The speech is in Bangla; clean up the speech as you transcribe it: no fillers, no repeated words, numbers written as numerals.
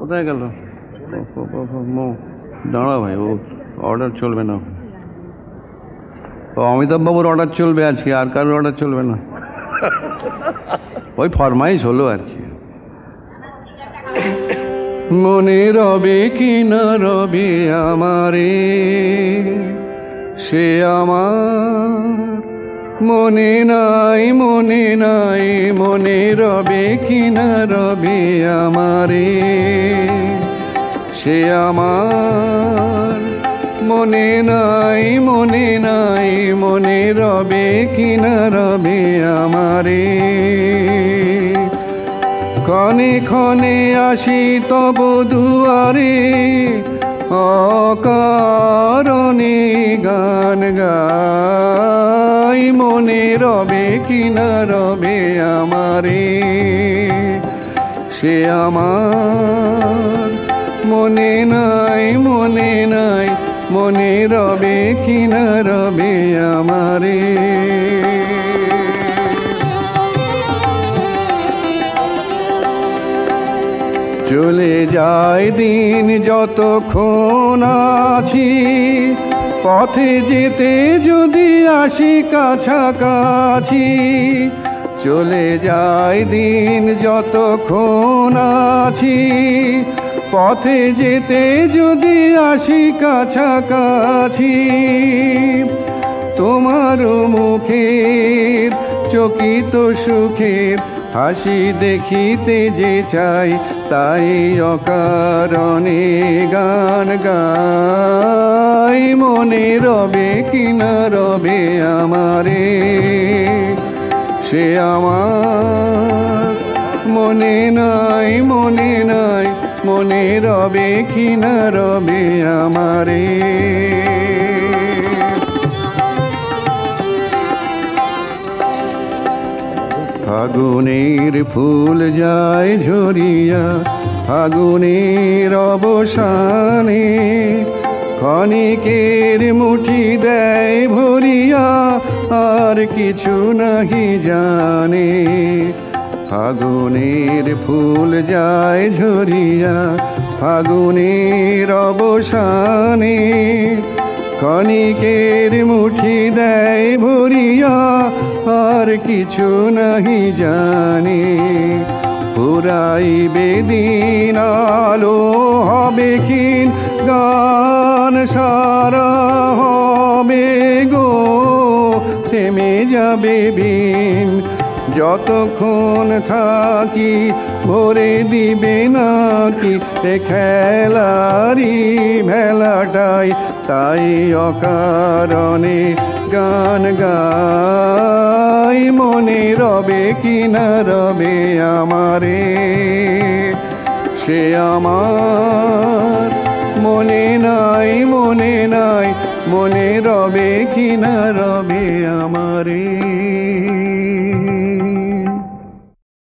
কোথায় গেল? দাঁড়া ভাই, ও অর্ডার চলবে না। ও অমিতাভ বাবুর অর্ডার চলবে আজকে, আর কারোর অর্ডার চলবে না। ওই ফরমাইশ হলো আর কি। মনে রবে কি না রবে আমারে, সে আমার মনে নাই, মনে নাই, মনে রবে কি না রবে আমারে, সে আমার মনে নাই, মনে নাই, মনে রবে কি না রবে আমারে। ক্ষণে ক্ষণে আসি তব দুয়ারে, অকারণে গান গাই, মনে রবে কি না রবে আমারে, সে আমার মনে নাই, মনে নাই, মনে রবে কি না রবে আমারে। চলে যায় দিন যতক্ষণ আছি, পথে যেতে যদি আসি কাছাকাছি। চলে যায় দিন যতক্ষণ আছি, পথে যেতে যদি আসি কাছাকাছি। তোমার মুখের চকিত সুখের হাসি দেখিতে যে চাই, তাই অকারণে গান গাই, মনে রবে কি না রবে আমারে, সে আমার মনে নাই, মনে নাই, মনে রবে কি না রবে আমারে। ফাগুনের ফুল যায় ঝরিয়া, ফাগুনের অবসানে, ক্ষণিকের মুঠি দেয় ভরিয়া, আর কিছু নাহি জানে। ফাগুনের ফুল যায় ঝরিয়া, ফাগুনের অবসানে, ক্ষণিকের মুঠি দেয় ভরিয়া, আর কিছু নাহি জানে। ফুরাইবে দিন আলো হবে ক্ষীণ, গান সারা হবে গো, থেমে যাবে বিন। যতক্ষণ থাকি ভরে দিবে নাকি এ খেলারি ভেলাটাই, তাই অকারণে গান গাই, মনে রবে কি না রবে আমারে, সে আমার মনে নাই, মনে নাই, মনে রবে কি না রবে আমারে।